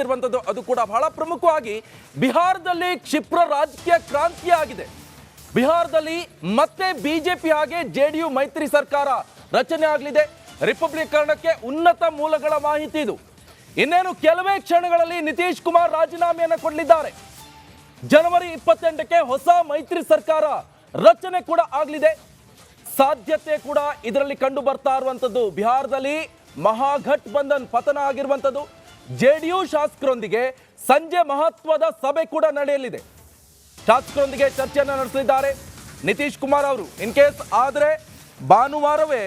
ತಿಳಿಸಿರುವಂಥದ್ದು. ಅದು ಕೂಡ ಬಹಳ ಪ್ರಮುಖವಾಗಿ ಬಿಹಾರದಲ್ಲಿ ಕ್ಷಿಪ್ರ ರಾಜಕೀಯ ಕ್ರಾಂತಿ ಆಗಿದೆ. ಬಿಹಾರದಲ್ಲಿ ಮತ್ತೆ ಬಿಜೆಪಿ ಹಾಗೆ ಜೆಡಿಯು ಮೈತ್ರಿ ಸರ್ಕಾರ ರಚನೆ ಆಗಲಿದೆ. ರಿಪಬ್ಲಿಕನ್ನಕ್ಕೆ ಉನ್ನತ ಮೂಲಗಳ ಮಾಹಿತಿ ಇದು. ಇನ್ನೇನು ಕೆಲವೇ ಕ್ಷಣಗಳಲ್ಲಿ ನಿತೀಶ್ ಕುಮಾರ್ ರಾಜೀನಾಮೆಯನ್ನು ಕೊಡಲಿದ್ದಾರೆ. ಜನವರಿ 28ಕ್ಕೆ ಹೊಸ ಮೈತ್ರಿ ಸರ್ಕಾರ ರಚನೆ ಕೂಡ ಆಗಲಿದೆ. ಸಾಧ್ಯತೆ ಕೂಡ ಇದರಲ್ಲಿ ಕಂಡು ಬರ್ತಾ ಇರುವಂಥದ್ದು. ಬಿಹಾರದಲ್ಲಿ ಮಹಾಗಠಬಂಧನ್ ಪತನ ಆಗಿರುವಂಥದ್ದು. ಜೆಡಿಯು ಶಾಸಕರೊಂದಿಗೆ ಸಂಜೆ ಮಹತ್ವದ ಸಭೆ ಕೂಡ ನಡೆಯಲಿದೆ. ಶಾಸಕರೊಂದಿಗೆ ಚರ್ಚೆಯನ್ನು ನಡೆಸಲಿದ್ದಾರೆ ನಿತೀಶ್ ಕುಮಾರ್ ಅವರು. ಇನ್ ಕೇಸ್ ಆದರೆ ಭಾನುವಾರವೇ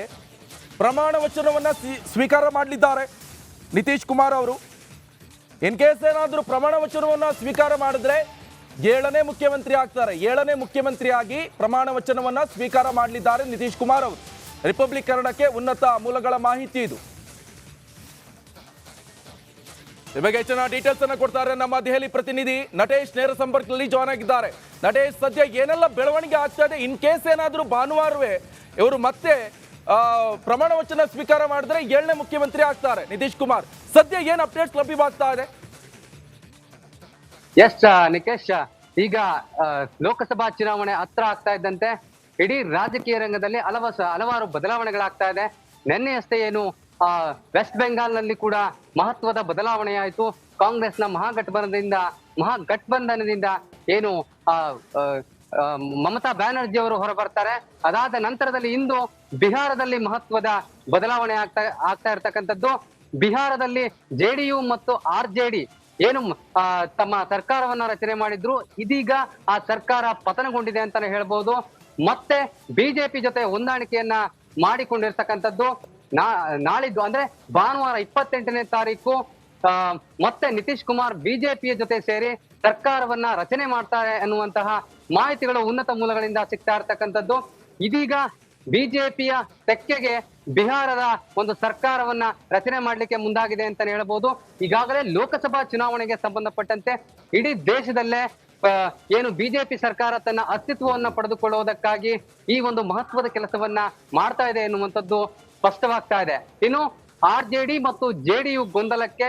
ಪ್ರಮಾಣ ವಚನವನ್ನು ಸ್ವೀಕಾರ ಮಾಡಲಿದ್ದಾರೆ ನಿತೀಶ್ ಕುಮಾರ್ ಅವರು. ಇನ್ ಕೇಸ್ ಏನಾದರೂ ಪ್ರಮಾಣ ವಚನವನ್ನು ಸ್ವೀಕಾರ ಮಾಡಿದ್ರೆ 7ನೇ ಮುಖ್ಯಮಂತ್ರಿ ಆಗ್ತಾರೆ. 7ನೇ ಮುಖ್ಯಮಂತ್ರಿಯಾಗಿ ಪ್ರಮಾಣ ವಚನವನ್ನು ಸ್ವೀಕಾರ ಮಾಡಲಿದ್ದಾರೆ ನಿತೀಶ್ ಕುಮಾರ್ ಅವರು. ರಿಪಬ್ಲಿಕ್ ಕನ್ನಡಕ್ಕೆ ಉನ್ನತ ಮೂಲಗಳ ಮಾಹಿತಿ ಇದು. ಈ ಬಗ್ಗೆ ಹೆಚ್ಚಿನ ಡೀಟೇಲ್ಸ್ ಅನ್ನು ಕೊಡ್ತಾರೆ ನಮ್ಮ ದೆಹಲಿ ಪ್ರತಿನಿಧಿ ನಟೇಶ್. ನೇರ ಸಂಪರ್ಕದಲ್ಲಿ ಜಾಯ್ನ್ ಆಗಿದ್ದಾರೆ. ನಟೇಶ್, ಸದ್ಯ ಏನೆಲ್ಲ ಬೆಳವಣಿಗೆ ಆಗ್ತಾ ಇದೆ? ಇನ್ ಕೇಸ್ ಏನಾದರೂ ಭಾನುವಾರವೇ ಇವರು ಮತ್ತೆ ಪ್ರಮಾಣ ವಚನ ಸ್ವೀಕಾರ ಮಾಡಿದ್ರೆ 7ನೇ ಮುಖ್ಯಮಂತ್ರಿ ಆಗ್ತಾರೆ ನಿತೀಶ್ ಕುಮಾರ್. ಸದ್ಯ ಏನು ಅಪ್ಡೇಟ್ಸ್ ಲಭ್ಯವಾಗ್ತಾ ಇದೆ? ಎಸ್ ನಿಕೇಶ್, ಈಗ ಲೋಕಸಭಾ ಚುನಾವಣೆ ಹತ್ರ ಆಗ್ತಾ ಇದ್ದಂತೆ ಇಡೀ ರಾಜಕೀಯ ರಂಗದಲ್ಲಿ ಹಲವಾರು ಬದಲಾವಣೆಗಳಾಗ್ತಾ ಇದೆ. ನಿನ್ನೆಯಷ್ಟೇ ಏನು ವೆಸ್ಟ್ ಬೆಂಗಾಲ್ನಲ್ಲಿ ಕೂಡ ಮಹತ್ವದ ಬದಲಾವಣೆಯಾಯಿತು. ಕಾಂಗ್ರೆಸ್ನ ಮಹಾಗಠಬಂಧನದಿಂದ ಏನು ಮಮತಾ ಬ್ಯಾನರ್ಜಿ ಅವರು ಹೊರಬರ್ತಾರೆ. ಅದಾದ ನಂತರದಲ್ಲಿ ಇಂದು ಬಿಹಾರದಲ್ಲಿ ಮಹತ್ವದ ಬದಲಾವಣೆ ಆಗ್ತಾ ಇರ್ತಕ್ಕಂಥದ್ದು. ಬಿಹಾರದಲ್ಲಿ ಜೆಡಿಯು ಮತ್ತು RJD ಏನು ತಮ್ಮ ಸರ್ಕಾರವನ್ನ ರಚನೆ ಮಾಡಿದ್ರು, ಇದೀಗ ಆ ಸರ್ಕಾರ ಪತನಗೊಂಡಿದೆ ಅಂತಾನೆ ಹೇಳ್ಬೋದು. ಮತ್ತೆ ಬಿಜೆಪಿ ಜೊತೆ ಹೊಂದಾಣಿಕೆಯನ್ನ ಮಾಡಿಕೊಂಡಿರ್ತಕ್ಕಂಥದ್ದು. ನಾಳಿದ್ದು ಅಂದ್ರೆ ಭಾನುವಾರ 28ನೇ ತಾರೀಕು ಮತ್ತೆ ನಿತೀಶ್ ಕುಮಾರ್ ಬಿಜೆಪಿಯ ಜೊತೆ ಸೇರಿ ಸರ್ಕಾರವನ್ನ ರಚನೆ ಮಾಡ್ತಾರೆ ಅನ್ನುವಂತಹ ಮಾಹಿತಿಗಳು ಉನ್ನತ ಮೂಲಗಳಿಂದ ಸಿಗ್ತಾ ಇರ್ತಕ್ಕಂಥದ್ದು. ಇದೀಗ ಬಿಜೆಪಿಯ ತೆಕ್ಕೆಗೆ ಬಿಹಾರದ ಒಂದು ಸರ್ಕಾರವನ್ನ ರಚನೆ ಮಾಡ್ಲಿಕ್ಕೆ ಮುಂದಾಗಿದೆ ಅಂತಾನೆ ಹೇಳ್ಬೋದು. ಈಗಾಗಲೇ ಲೋಕಸಭಾ ಚುನಾವಣೆಗೆ ಸಂಬಂಧಪಟ್ಟಂತೆ ಇಡೀ ದೇಶದಲ್ಲೇ ಏನು ಬಿಜೆಪಿ ಸರ್ಕಾರ ತನ್ನ ಅಸ್ತಿತ್ವವನ್ನ ಪಡೆದುಕೊಳ್ಳುವುದಕ್ಕಾಗಿ ಈ ಒಂದು ಮಹತ್ವದ ಕೆಲಸವನ್ನ ಮಾಡ್ತಾ ಇದೆ ಎನ್ನುವಂಥದ್ದು ಸ್ಪಷ್ಟವಾಗ್ತಾ ಇದೆ. ಇನ್ನು RJD ಮತ್ತು JDU ಗೊಂದಲಕ್ಕೆ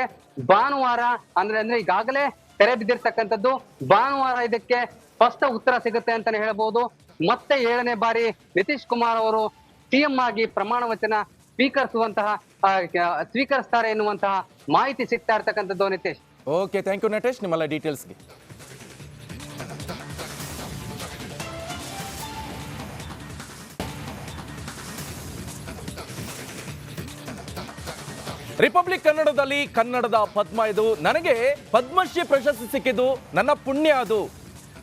ಭಾನುವಾರ ಅಂದ್ರೆ ಈಗಾಗಲೇ ತೆರೆ ಬಿದ್ದಿರ್ತಕ್ಕಂಥದ್ದು. ಭಾನುವಾರ ಇದಕ್ಕೆ ಸ್ಪಷ್ಟ ಉತ್ತರ ಸಿಗುತ್ತೆ ಅಂತಾನೆ ಹೇಳ್ಬೋದು. ಮತ್ತೆ 7ನೇ ಬಾರಿ ನಿತೀಶ್ ಕುಮಾರ್ ಅವರು CM ಆಗಿ ಪ್ರಮಾಣ ವಚನ ಸ್ವೀಕರಿಸ್ತಾರೆ ಎನ್ನುವಂತಹ ಮಾಹಿತಿ ಸಿಗ್ತಾ ಇರ್ತಕ್ಕಂಥದ್ದು. Nitish, okay, thank you Natesh ನಿಮ್ಮೆಲ್ಲ ಡೀಟೇಲ್ಸ್ಗೆ. ರಿಪಬ್ಲಿಕ್ ಕನ್ನಡದಲ್ಲಿ ಕನ್ನಡದ ಪದ್ಮ ಇದು. ನನಗೆ ಪದ್ಮಶ್ರೀ ಪ್ರಶಸ್ತಿ ಸಿಕ್ಕಿದ್ದು ನನ್ನ ಪುಣ್ಯ. ಅದು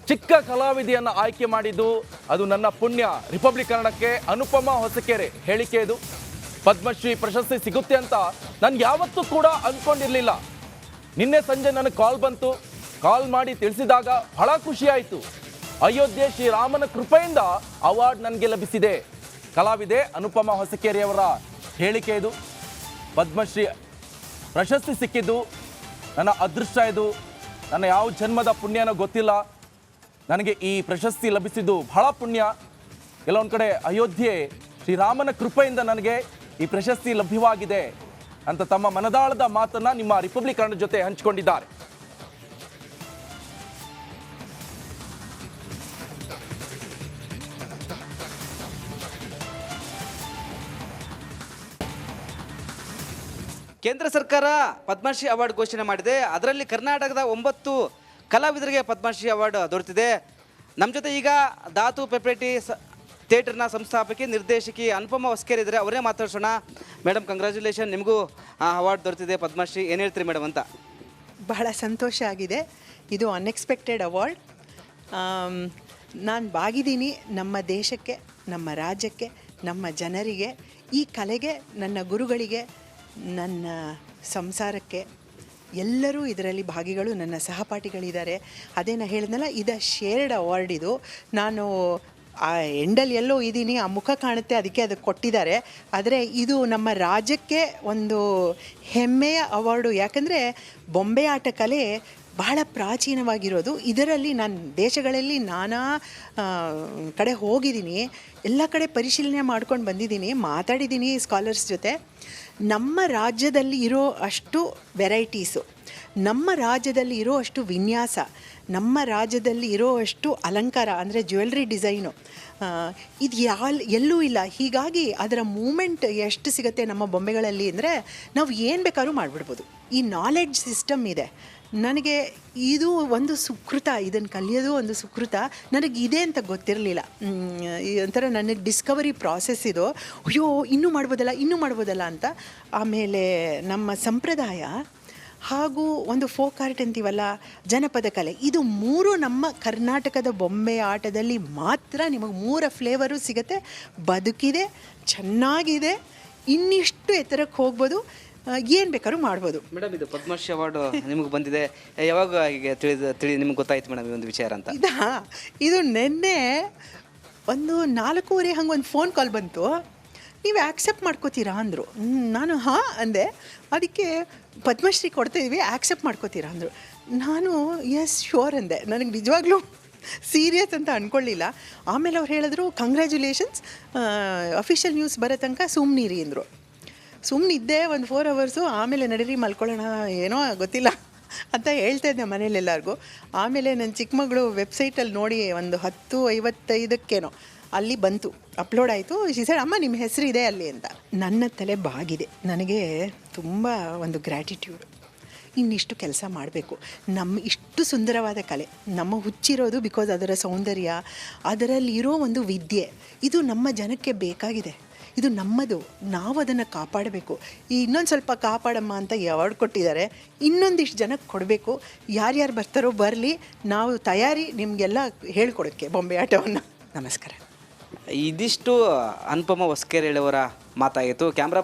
ಚಿಕ್ಕ ಕಲಾವಿದೆಯನ್ನು ಆಯ್ಕೆ ಮಾಡಿದ್ದು ಅದು ನನ್ನ ಪುಣ್ಯ. ರಿಪಬ್ಲಿಕ್ ಕನ್ನಡಕ್ಕೆ ಅನುಪಮ ಹೊಸಕೆರೆ ಹೇಳಿಕೆ ಇದು. ಪದ್ಮಶ್ರೀ ಪ್ರಶಸ್ತಿ ಸಿಗುತ್ತೆ ಅಂತ ನಾನು ಯಾವತ್ತೂ ಕೂಡ ಅಂದ್ಕೊಂಡಿರಲಿಲ್ಲ. ನಿನ್ನೆ ಸಂಜೆ ನನಗೆ ಕಾಲ್ ಬಂತು. ಕಾಲ್ ಮಾಡಿ ತಿಳಿಸಿದಾಗ ಬಹಳ ಖುಷಿ ಆಯಿತು. ಅಯೋಧ್ಯೆ ಶ್ರೀರಾಮನ ಕೃಪೆಯಿಂದ ಅವಾರ್ಡ್ ನನಗೆ ಲಭಿಸಿದೆ. ಕಲಾವಿದೆ ಅನುಪಮ ಹೊಸಕೆರೆಯವರ ಹೇಳಿಕೆ ಇದು. ಪದ್ಮಶ್ರೀ ಪ್ರಶಸ್ತಿ ಸಿಕ್ಕಿದ್ದು ನನ್ನ ಅದೃಷ್ಟ. ಇದು ನನ್ನ ಯಾವ ಜನ್ಮದ ಪುಣ್ಯನೋ ಗೊತ್ತಿಲ್ಲ. ನನಗೆ ಈ ಪ್ರಶಸ್ತಿ ಲಭಿಸಿದ್ದು ಬಹಳ ಪುಣ್ಯ. ಕೆಲವೊಂದು ಕಡೆ ಅಯೋಧ್ಯೆ ಶ್ರೀರಾಮನ ಕೃಪೆಯಿಂದ ನನಗೆ ಈ ಪ್ರಶಸ್ತಿ ಲಭ್ಯವಾಗಿದೆ ಅಂತ ತಮ್ಮ ಮನದಾಳದ ಮಾತನ್ನ ನಿಮ್ಮ ರಿಪಬ್ಲಿಕ್ ಕನ್ನಡ ಜೊತೆ ಹಂಚಿಕೊಂಡಿದ್ದಾರೆ. ಕೇಂದ್ರ ಸರ್ಕಾರ ಪದ್ಮಶ್ರೀ ಅವಾರ್ಡ್ ಘೋಷಣೆ ಮಾಡಿದೆ. ಅದರಲ್ಲಿ ಕರ್ನಾಟಕದ 9 ಕಲಾವಿದರಿಗೆ ಪದ್ಮಶ್ರೀ ಅವಾರ್ಡ್ ದೊರೆತಿದೆ. ನಮ್ಮ ಜೊತೆ ಈಗ ಧಾತು ಪೆಪರೇಟಿ ಥಿಯೇಟರ್ನ ಸಂಸ್ಥಾಪಕಿ ನಿರ್ದೇಶಕಿ ಅನುಪಮ ಹೊಸಕೆರೆ ಇದ್ದಾರೆ. ಅವರೇ ಮಾತಾಡ್ಸೋಣ. ಮೇಡಮ್, ಕಂಗ್ರ್ಯಾಚುಲೇಷನ್, ನಿಮಗೂ ಅವಾರ್ಡ್ ದೊರೆತಿದೆ ಪದ್ಮಶ್ರೀ. ಏನು ಹೇಳ್ತೀರಿ ಮೇಡಮ್ ಅಂತ? ಬಹಳ ಸಂತೋಷ ಆಗಿದೆ. ಇದು ಅನ್ಎಕ್ಸ್ಪೆಕ್ಟೆಡ್ ಅವಾರ್ಡ್. ನಾನು ಬಾಗಿದ್ದೀನಿ ನಮ್ಮ ದೇಶಕ್ಕೆ, ನಮ್ಮ ರಾಜ್ಯಕ್ಕೆ, ನಮ್ಮ ಜನರಿಗೆ, ಈ ಕಲೆಗೆ, ನನ್ನ ಗುರುಗಳಿಗೆ, ನನ್ನ ಸಂಸಾರಕ್ಕೆ. ಎಲ್ಲರೂ ಇದರಲ್ಲಿ ಭಾಗಿಗಳು, ನನ್ನ ಸಹಪಾಠಿಗಳಿದ್ದಾರೆ. ಅದೇ ನಾನು ಹೇಳಿದ್ನಲ್ಲ, ಇದು ಶೇರ್ಡ್ ಅವಾರ್ಡ್. ಇದು ನಾನು ಆ ಎಂಡಲ್ಲಿ ಎಲ್ಲೋ ಇದ್ದೀನಿ, ಆ ಮುಖ ಕಾಣುತ್ತೆ, ಅದಕ್ಕೆ ಅದಕ್ಕೆ ಕೊಟ್ಟಿದ್ದಾರೆ. ಆದರೆ ಇದು ನಮ್ಮ ರಾಜ್ಯಕ್ಕೆ ಒಂದು ಹೆಮ್ಮೆಯ ಅವಾರ್ಡು. ಯಾಕಂದರೆ ಬೊಂಬೆ ಆಟ ಕಲೆ ಬಹಳ ಪ್ರಾಚೀನವಾಗಿರೋದು. ಇದರಲ್ಲಿ ನಾನು ದೇಶಗಳಲ್ಲಿ ನಾನಾ ಕಡೆ ಹೋಗಿದ್ದೀನಿ, ಎಲ್ಲ ಕಡೆ ಪರಿಶೀಲನೆ ಮಾಡ್ಕೊಂಡು ಬಂದಿದ್ದೀನಿ, ಮಾತಾಡಿದ್ದೀನಿ ಸ್ಕಾಲರ್ಸ್ ಜೊತೆ. ನಮ್ಮ ರಾಜ್ಯದಲ್ಲಿ ಇರೋ ಅಷ್ಟು ವೆರೈಟೀಸು ನಮ್ಮ ರಾಜ್ಯದಲ್ಲಿ ಇರೋವಷ್ಟು ವಿನ್ಯಾಸ, ನಮ್ಮ ರಾಜ್ಯದಲ್ಲಿ ಇರೋವಷ್ಟು ಅಲಂಕಾರ ಅಂದರೆ ಜ್ಯುವೆಲ್ರಿ ಡಿಸೈನು ಇದು ಎಲ್ಲೂ ಇಲ್ಲ. ಹೀಗಾಗಿ ಅದರ ಮೂಮೆಂಟ್ ಎಷ್ಟು ಸಿಗುತ್ತೆ ನಮ್ಮ ಬೊಂಬೆಗಳಲ್ಲಿ ಅಂದರೆ ನಾವು ಏನು ಬೇಕಾದ್ರೂ ಮಾಡಿಬಿಡ್ಬೋದು. ಈ ನಾಲೆಡ್ಜ್ ಸಿಸ್ಟಮ್ ಇದೆ. ನನಗೆ ಇದು ಒಂದು ಸುಕೃತ, ಇದನ್ನು ಕಲಿಯೋದು ಒಂದು ಸುಕೃತ. ನನಗಿದೆ ಅಂತ ಗೊತ್ತಿರಲಿಲ್ಲ. ಈ ಒಂಥರ ನನಗೆ ಡಿಸ್ಕವರಿ ಪ್ರಾಸೆಸ್ ಇದು. ಅಯ್ಯೋ ಇನ್ನೂ ಮಾಡ್ಬೋದಲ್ಲ ಅಂತ. ಆಮೇಲೆ ನಮ್ಮ ಸಂಪ್ರದಾಯ ಹಾಗೂ ಒಂದು ಫೋಕ್ ಆರ್ಟ್ ಅಂತೀವಲ್ಲ, ಜನಪದ ಕಲೆ, ಇದು 3 ನಮ್ಮ ಕರ್ನಾಟಕದ ಬೊಂಬೆ ಆಟದಲ್ಲಿ ಮಾತ್ರ ನಿಮಗೆ 3 ಫ್ಲೇವರು ಸಿಗುತ್ತೆ. ಬದುಕಿದೆ, ಚೆನ್ನಾಗಿದೆ, ಇನ್ನಿಷ್ಟು ಎತ್ತರಕ್ಕೆ ಹೋಗ್ಬೋದು, ಏನು ಬೇಕಾದ್ರೂ ಮಾಡ್ಬೋದು. ಮೇಡಮ್, ಇದು ಪದ್ಮಶ್ರೀ ಅವಾರ್ಡ್ ನಿಮಗೆ ಬಂದಿದೆ, ಯಾವಾಗ ಹೀಗೆ ನಿಮ್ಗೆ ಗೊತ್ತಾಯ್ತು ಮೇಡಮ್ ಈ ಒಂದು ವಿಚಾರ ಅಂತ? ಇದು ನಿನ್ನೆ ಒಂದು 4:15 ಹಂಗೆ ಒಂದು ಫೋನ್ ಕಾಲ್ ಬಂತು. ನೀವು ಆ್ಯಕ್ಸೆಪ್ಟ್ ಮಾಡ್ಕೋತೀರಾ ಅಂದರು. ನಾನು ಹಾಂ ಅಂದೆ. ಅದಕ್ಕೆ ಪದ್ಮಶ್ರೀ ಕೊಡ್ತಾಯಿದ್ವಿ, ಆ್ಯಕ್ಸೆಪ್ಟ್ ಮಾಡ್ಕೋತೀರಾ ಅಂದರು. ನಾನು ಎಸ್ ಶ್ಯೂರ್ ಅಂದೆ. ನನಗೆ ನಿಜವಾಗ್ಲೂ ಸೀರಿಯಸ್ ಅಂತ ಅಂದ್ಕೊಳ್ಳಿಲ್ಲ. ಆಮೇಲೆ ಅವ್ರು ಹೇಳಿದ್ರು ಕಂಗ್ರ್ಯಾಚುಲೇಷನ್ಸ್, ಅಫಿಷಿಯಲ್ ನ್ಯೂಸ್ ಬರೋ ತನಕ ಸುಮ್ಮನಿರಿ ಅಂದರು. ಸುಮ್ಮನಿದ್ದೆ ಒಂದು 4 ಅವರ್ಸು. ಆಮೇಲೆ ನಡೀರಿ ಮಲ್ಕೊಳ್ಳೋಣ, ಏನೋ ಗೊತ್ತಿಲ್ಲ ಅಂತ ಹೇಳ್ತಾ ಇದ್ದೆ ಮನೇಲಿ ಎಲ್ಲರಿಗೂ. ಆಮೇಲೆ ನನ್ನ ಚಿಕ್ಕ ಮಗಳು ವೆಬ್ಸೈಟಲ್ಲಿ ನೋಡಿ ಒಂದು 10:55 ಅಲ್ಲಿ ಬಂತು, ಅಪ್ಲೋಡ್ ಆಯಿತು. ಸೈಡ್ ಅಮ್ಮ ನಿಮ್ಮ ಹೆಸರು ಇದೆ ಅಲ್ಲಿ ಅಂತ. ನನ್ನ ತಲೆ ಬಾಗಿದೆ. ನನಗೆ ತುಂಬ ಒಂದು ಗ್ರ್ಯಾಟಿಟ್ಯೂಡ್. ಇನ್ನಿಷ್ಟು ಕೆಲಸ ಮಾಡಬೇಕು. ನಮ್ಮ ಇಷ್ಟು ಸುಂದರವಾದ ಕಲೆ ನಮ್ಮ ಹುಚ್ಚಿರೋದು ಬಿಕಾಸ್ ಅದರ ಸೌಂದರ್ಯ, ಅದರಲ್ಲಿರೋ ಒಂದು ವಿದ್ಯೆ, ಇದು ನಮ್ಮ ಜನಕ್ಕೆ ಬೇಕಾಗಿದೆ. ಇದು ನಮ್ಮದು, ನಾವು ಅದನ್ನು ಕಾಪಾಡಬೇಕು. ಇನ್ನೊಂದು ಸ್ವಲ್ಪ ಕಾಪಾಡಮ್ಮ ಅಂತ ಅವಾರ್ಡ್ ಕೊಟ್ಟಿದ್ದಾರೆ. ಇನ್ನೊಂದಿಷ್ಟು ಜನಕ್ಕೆ ಕೊಡಬೇಕು. ಯಾರ್ಯಾರು ಬರ್ತಾರೋ ಬರಲಿ, ನಾವು ತಯಾರಿ ನಿಮಗೆಲ್ಲ ಹೇಳ್ಕೊಡೋಕ್ಕೆ ಬೊಂಬೆ ಆಟವನ್ನು. ನಮಸ್ಕಾರ. ಇದಿಷ್ಟು ಅನುಪಮ ಹೊಸಕೆರೆಯವರ ಮಾತಾಗಿತ್ತು. ಕ್ಯಾಮ್ರಾ